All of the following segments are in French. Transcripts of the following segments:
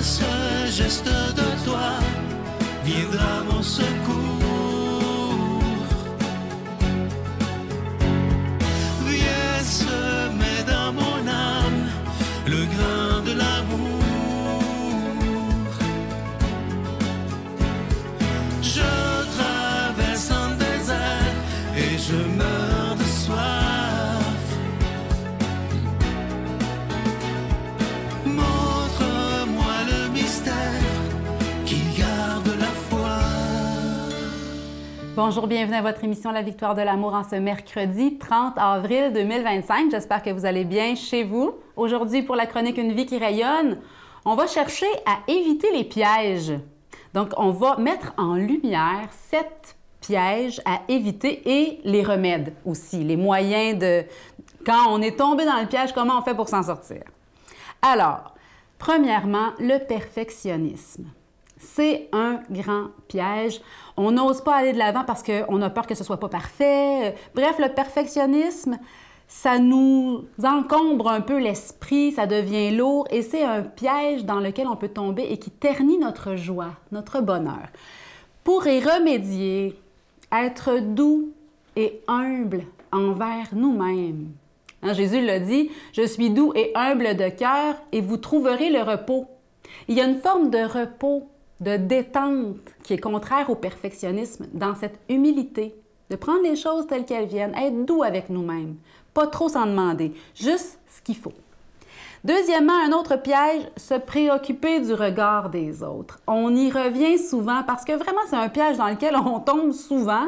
ce geste de toi viendra mon secours. Viens semer dans mon âme le grain de l'amour. Je traverse un désert et je meurs de soif. Montre-moi le mystère qui garde la foi. Bonjour, bienvenue à votre émission La Victoire de l'amour en ce mercredi 30 avril 2025. J'espère que vous allez bien chez vous. Aujourd'hui, pour la chronique Une vie qui rayonne, on va chercher à éviter les pièges. Donc, on va mettre en lumière 7 pièges à éviter et les remèdes aussi, les moyens de... Quand on est tombé dans le piège, comment on fait pour s'en sortir? Alors, premièrement, le perfectionnisme. C'est un grand piège. On n'ose pas aller de l'avant parce qu'on a peur que ce ne soit pas parfait. Bref, le perfectionnisme, ça nous encombre un peu l'esprit, ça devient lourd et c'est un piège dans lequel on peut tomber et qui ternit notre joie, notre bonheur. Pour y remédier, être doux et humble envers nous-mêmes. Hein, Jésus l'a dit, « Je suis doux et humble de cœur et vous trouverez le repos. » Il y a une forme de repos, de détente qui est contraire au perfectionnisme dans cette humilité, de prendre les choses telles qu'elles viennent, être doux avec nous-mêmes, pas trop s'en demander, juste ce qu'il faut. Deuxièmement, un autre piège, se préoccuper du regard des autres. On y revient souvent parce que vraiment c'est un piège dans lequel on tombe souvent.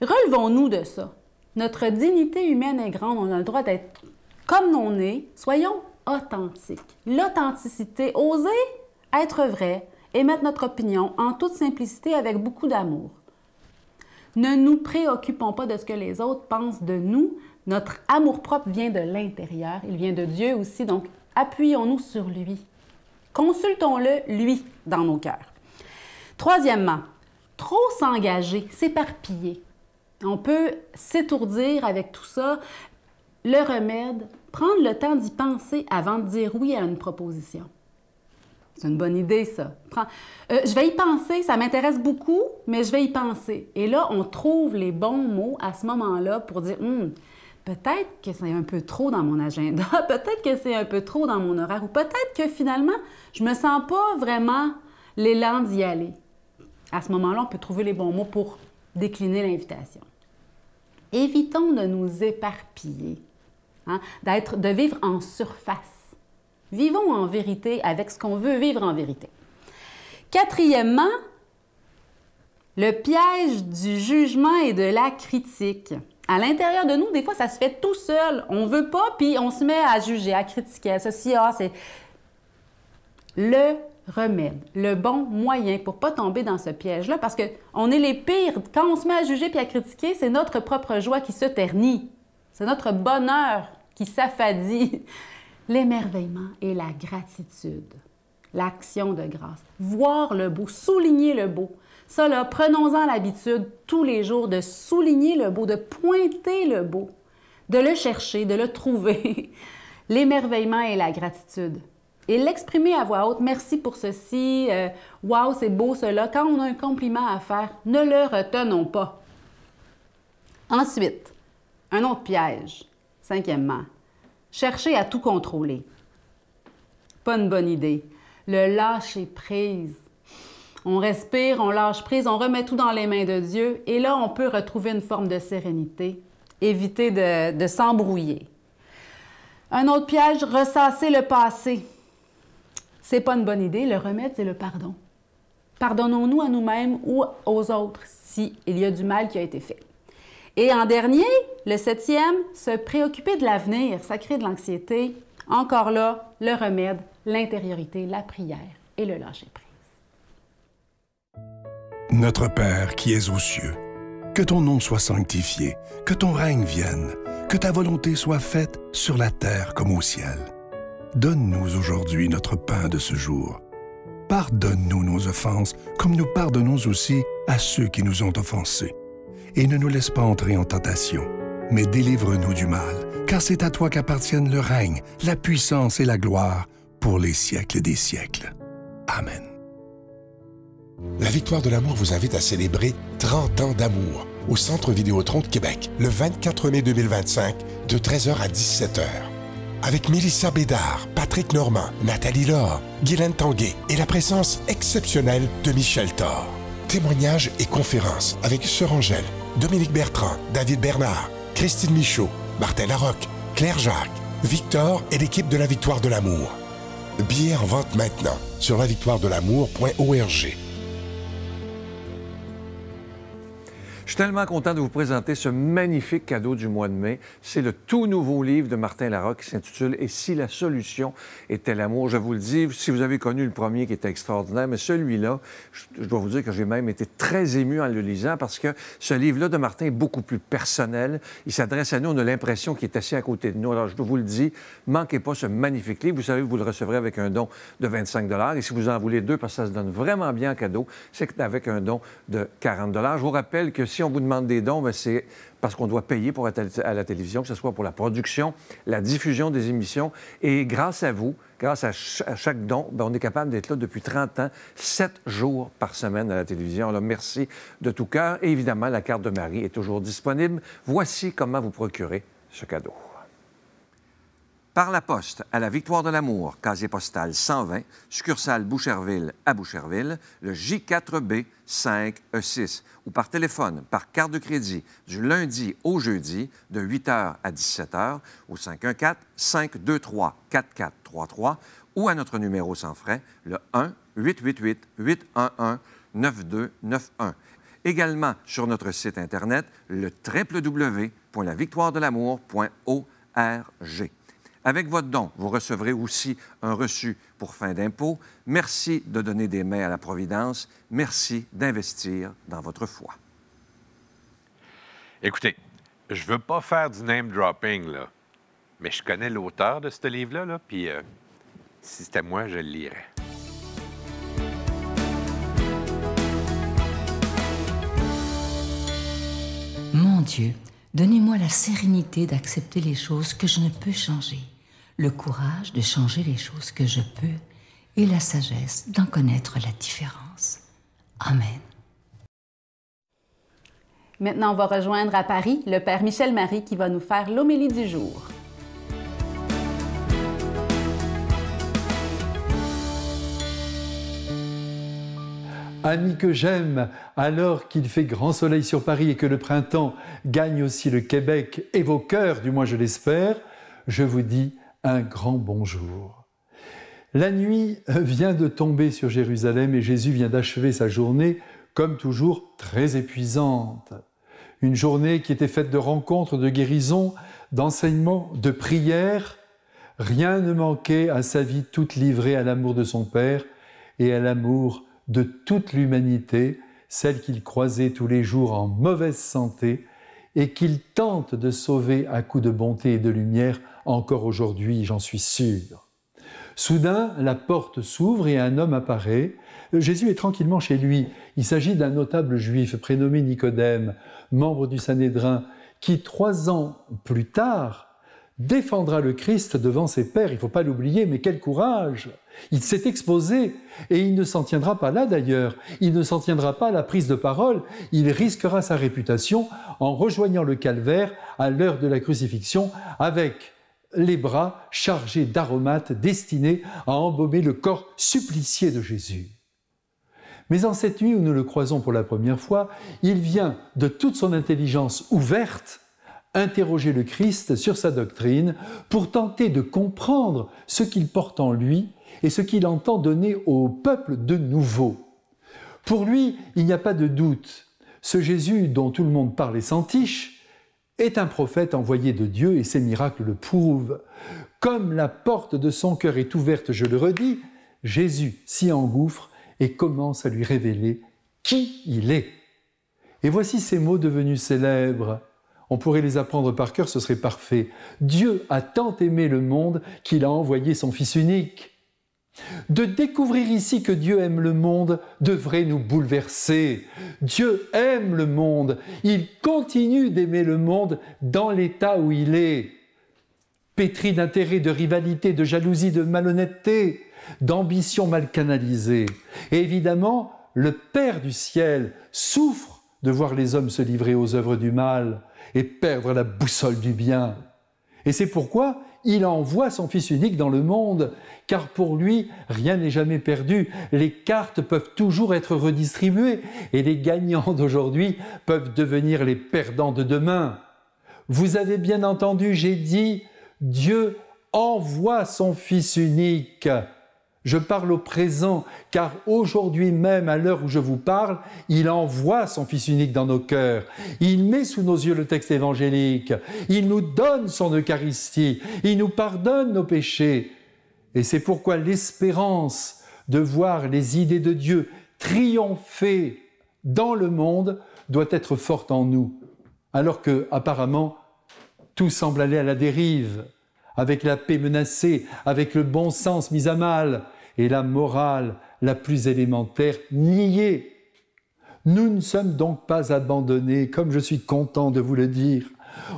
Relevons-nous de ça. Notre dignité humaine est grande, on a le droit d'être comme on est, soyons authentiques. L'authenticité, oser être vrai, émettre notre opinion en toute simplicité avec beaucoup d'amour. Ne nous préoccupons pas de ce que les autres pensent de nous. Notre amour-propre vient de l'intérieur, il vient de Dieu aussi, donc appuyons-nous sur lui. Consultons-le, lui, dans nos cœurs. Troisièmement, trop s'engager, s'éparpiller. On peut s'étourdir avec tout ça. Le remède, prendre le temps d'y penser avant de dire oui à une proposition. C'est une bonne idée, ça. Je vais y penser, ça m'intéresse beaucoup, mais je vais y penser. Et là, on trouve les bons mots à ce moment-là pour dire peut-être que c'est un peu trop dans mon agenda, peut-être que c'est un peu trop dans mon horaire, ou peut-être que finalement, je me sens pas vraiment l'élan d'y aller. À ce moment-là, on peut trouver les bons mots pour décliner l'invitation. Évitons de nous éparpiller, hein, de vivre en surface. Vivons en vérité avec ce qu'on veut vivre en vérité. Quatrièmement, le piège du jugement et de la critique. À l'intérieur de nous, des fois, ça se fait tout seul. On ne veut pas, puis on se met à juger, à critiquer, à ceci, c'est le remède, le bon moyen pour ne pas tomber dans ce piège-là, parce qu'on est les pires. Quand on se met à juger puis à critiquer, c'est notre propre joie qui se ternit. C'est notre bonheur qui s'affadit. L'émerveillement et la gratitude, l'action de grâce. Voir le beau, souligner le beau. Ça, là, prenons-en l'habitude tous les jours de souligner le beau, de pointer le beau, de le chercher, de le trouver. L'émerveillement et la gratitude. Et l'exprimer à voix haute, merci pour ceci, wow, c'est beau cela. Quand on a un compliment à faire, ne le retenons pas. Ensuite, un autre piège, cinquièmement, chercher à tout contrôler. Pas une bonne idée. Le lâcher prise. On respire, on lâche prise, on remet tout dans les mains de Dieu et là, on peut retrouver une forme de sérénité, éviter de s'embrouiller. Un autre piège, ressasser le passé. C'est pas une bonne idée. Le remède, c'est le pardon. Pardonnons-nous à nous-mêmes ou aux autres s'il y a du mal qui a été fait. Et en dernier, le septième, se préoccuper de l'avenir, ça crée de l'anxiété. Encore là, le remède, l'intériorité, la prière et le lâcher-prise. Notre Père qui es aux cieux, que ton nom soit sanctifié, que ton règne vienne, que ta volonté soit faite sur la terre comme au ciel. Donne-nous aujourd'hui notre pain de ce jour. Pardonne-nous nos offenses, comme nous pardonnons aussi à ceux qui nous ont offensés. Et ne nous laisse pas entrer en tentation, mais délivre-nous du mal, car c'est à toi qu'appartiennent le règne, la puissance et la gloire pour les siècles des siècles. Amen. La Victoire de l'amour vous invite à célébrer 30 ans d'amour au Centre Vidéotron de Québec, le 24 mai 2025, de 13h à 17h. Avec Mélissa Bédard, Patrick Normand, Nathalie Laure, Guylaine Tanguay et la présence exceptionnelle de Michel Thor. Témoignages et conférences avec Sœur Angèle, Dominique Bertrand, David Bernard, Christine Michaud, Martin Larocque, Claire Jacques, Victor et l'équipe de la Victoire de l'amour. Billets en vente maintenant sur lavictoiredelamour.org. Je suis tellement content de vous présenter ce magnifique cadeau du mois de mai. C'est le tout nouveau livre de Martin Larocque qui s'intitule « Et si la solution était l'amour ». Je vous le dis, si vous avez connu le premier qui était extraordinaire, mais celui-là, je dois vous dire que j'ai même été très ému en le lisant parce que ce livre-là de Martin est beaucoup plus personnel. Il s'adresse à nous, on a l'impression qu'il est assis à côté de nous. Alors, je vous le dis, manquez pas ce magnifique livre. Vous savez, vous le recevrez avec un don de 25 $. Et si vous en voulez deux, parce que ça se donne vraiment bien en cadeau, c'est avec un don de 40 $. Je vous rappelle que si on vous demande des dons, c'est parce qu'on doit payer pour être à la télévision, que ce soit pour la production, la diffusion des émissions. Et grâce à vous, grâce à chaque don, on est capable d'être là depuis 30 ans, 7 jours par semaine à la télévision. Alors, merci de tout cœur. Et évidemment, la carte de Marie est toujours disponible. Voici comment vous procurer ce cadeau. Par la poste, à la Victoire de l'amour, casier postal 120, succursale Boucherville à Boucherville, le J4B 5E6, ou par téléphone, par carte de crédit, du lundi au jeudi, de 8h à 17h, au 514-523-4433, ou à notre numéro sans frais, le 1-888-811-9291. Également sur notre site Internet, le www.lavictoiredelamour.org. Avec votre don, vous recevrez aussi un reçu pour fin d'impôt. Merci de donner des mains à la Providence. Merci d'investir dans votre foi. Écoutez, je veux pas faire du name-dropping, là, mais je connais l'auteur de ce livre-là, là, puis si c'était moi, je le lirais. Mon Dieu, donnez-moi la sérénité d'accepter les choses que je ne peux changer, le courage de changer les choses que je peux et la sagesse d'en connaître la différence. Amen. Maintenant, on va rejoindre à Paris le Père Michel Marie qui va nous faire l'homélie du jour. Amis que j'aime, alors qu'il fait grand soleil sur Paris et que le printemps gagne aussi le Québec et vos cœurs, du moins je l'espère, je vous dis un grand bonjour. La nuit vient de tomber sur Jérusalem et Jésus vient d'achever sa journée, comme toujours, très épuisante. Une journée qui était faite de rencontres, de guérisons, d'enseignements, de prières. Rien ne manquait à sa vie toute livrée à l'amour de son Père et à l'amour de toute l'humanité, celle qu'il croisait tous les jours en mauvaise santé et qu'il tente de sauver à coups de bonté et de lumière encore aujourd'hui, j'en suis sûr. Soudain, la porte s'ouvre et un homme apparaît. Jésus est tranquillement chez lui. Il s'agit d'un notable juif prénommé Nicodème, membre du Sanhédrin, qui 3 ans plus tard défendra le Christ devant ses pairs. Il ne faut pas l'oublier, mais quel courage! Il s'est exposé et il ne s'en tiendra pas là d'ailleurs. Il ne s'en tiendra pas à la prise de parole. Il risquera sa réputation en rejoignant le calvaire à l'heure de la crucifixion avec les bras chargés d'aromates destinés à embaumer le corps supplicié de Jésus. Mais en cette nuit où nous le croisons pour la première fois, il vient de toute son intelligence ouverte interroger le Christ sur sa doctrine pour tenter de comprendre ce qu'il porte en lui et ce qu'il entend donner au peuple de nouveau. Pour lui, il n'y a pas de doute. Ce Jésus dont tout le monde parle et s'entiche est un prophète envoyé de Dieu et ses miracles le prouvent. Comme la porte de son cœur est ouverte, je le redis, Jésus s'y engouffre et commence à lui révéler qui il est. Et voici ces mots devenus célèbres. On pourrait les apprendre par cœur, ce serait parfait. Dieu a tant aimé le monde qu'il a envoyé son Fils unique. De découvrir ici que Dieu aime le monde devrait nous bouleverser. Dieu aime le monde. Il continue d'aimer le monde dans l'état où il est. pétri d'intérêts, de rivalité, de jalousie, de malhonnêteté, d'ambition mal canalisée. Et évidemment, le Père du ciel souffre de voir les hommes se livrer aux œuvres du mal et perdre la boussole du bien. Et c'est pourquoi il envoie son Fils unique dans le monde, car pour lui, rien n'est jamais perdu. Les cartes peuvent toujours être redistribuées et les gagnants d'aujourd'hui peuvent devenir les perdants de demain. Vous avez bien entendu, j'ai dit, Dieu envoie son Fils unique. Je parle au présent, car aujourd'hui même, à l'heure où je vous parle, il envoie son Fils unique dans nos cœurs. Il met sous nos yeux le texte évangélique. Il nous donne son Eucharistie. Il nous pardonne nos péchés. Et c'est pourquoi l'espérance de voir les idées de Dieu triompher dans le monde doit être forte en nous. Alors que, apparemment, tout semble aller à la dérive, avec la paix menacée, avec le bon sens mis à mal, et la morale la plus élémentaire niée. Nous ne sommes donc pas abandonnés, comme je suis content de vous le dire.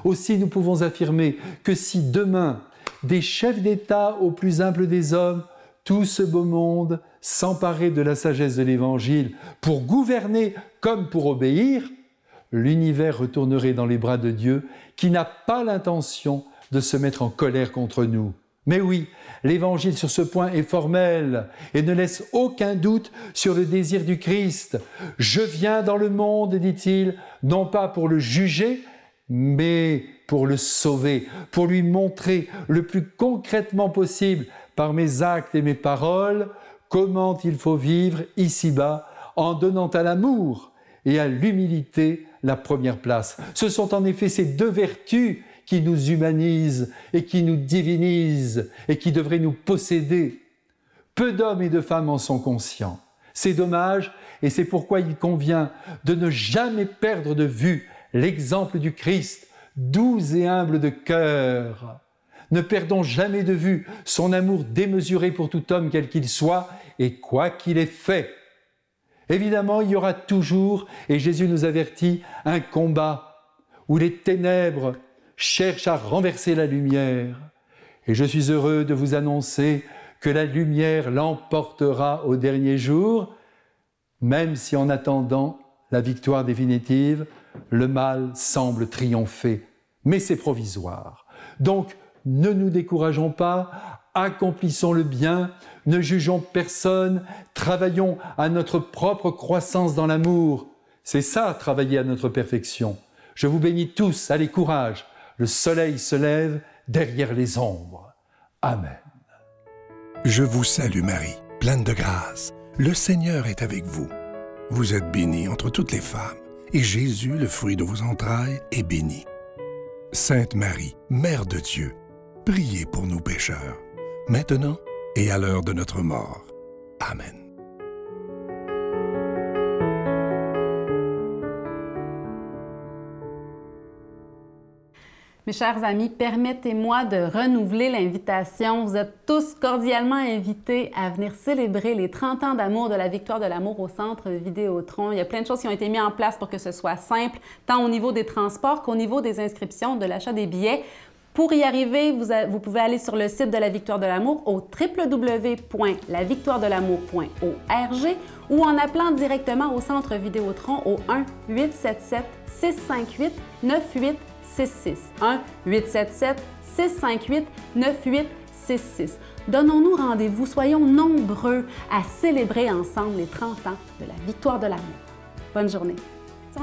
Aussi, nous pouvons affirmer que si demain, des chefs d'État au plus humble des hommes, tout ce beau monde s'emparait de la sagesse de l'Évangile pour gouverner comme pour obéir, l'univers retournerait dans les bras de Dieu qui n'a pas l'intention de se mettre en colère contre nous. Mais oui, l'Évangile sur ce point est formel et ne laisse aucun doute sur le désir du Christ. « Je viens dans le monde, dit-il, non pas pour le juger, mais pour le sauver, pour lui montrer le plus concrètement possible par mes actes et mes paroles comment il faut vivre ici-bas en donnant à l'amour et à l'humilité la première place. » Ce sont en effet ces deux vertus qui nous humanisent et qui nous divinisent et qui devraient nous posséder. Peu d'hommes et de femmes en sont conscients. C'est dommage et c'est pourquoi il convient de ne jamais perdre de vue l'exemple du Christ, doux et humble de cœur. Ne perdons jamais de vue son amour démesuré pour tout homme quel qu'il soit et quoi qu'il ait fait. Évidemment, il y aura toujours, et Jésus nous avertit, un combat où les ténèbres cherchent à renverser la lumière. Et je suis heureux de vous annoncer que la lumière l'emportera au dernier jour, même si en attendant la victoire définitive, le mal semble triompher. Mais c'est provisoire. Donc, ne nous décourageons pas, accomplissons le bien, ne jugeons personne, travaillons à notre propre croissance dans l'amour. C'est ça, travailler à notre perfection. Je vous bénis tous, allez, courage. Le soleil se lève derrière les ombres. Amen. Je vous salue Marie, pleine de grâce. Le Seigneur est avec vous. Vous êtes bénie entre toutes les femmes, et Jésus, le fruit de vos entrailles, est béni. Sainte Marie, Mère de Dieu, priez pour nous pécheurs, maintenant et à l'heure de notre mort. Amen. Mes chers amis, permettez-moi de renouveler l'invitation. Vous êtes tous cordialement invités à venir célébrer les 30 ans d'amour de la Victoire de l'amour au Centre Vidéotron. Il y a plein de choses qui ont été mises en place pour que ce soit simple, tant au niveau des transports qu'au niveau des inscriptions, de l'achat des billets. Pour y arriver, vous pouvez aller sur le site de la Victoire de l'amour au www.lavictoiredelamour.org ou en appelant directement au Centre Vidéotron au 1-877-658-9866. 1-877-658-9866. Donnons-nous rendez-vous, soyons nombreux à célébrer ensemble les 30 ans de la Victoire de l'amour. Bonne journée.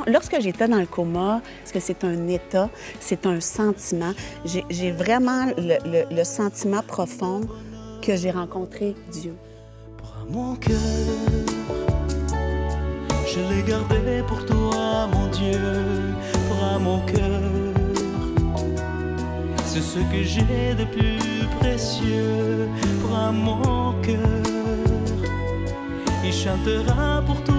Lorsque j'étais dans le coma, parce que c'est un état, c'est un sentiment, j'ai vraiment le sentiment profond que j'ai rencontré Dieu. Prends mon cœur, je l'ai gardé pour toi, mon Dieu. Prends mon cœur, c'est ce que j'ai de plus précieux. Prends mon cœur, il chantera pour toi.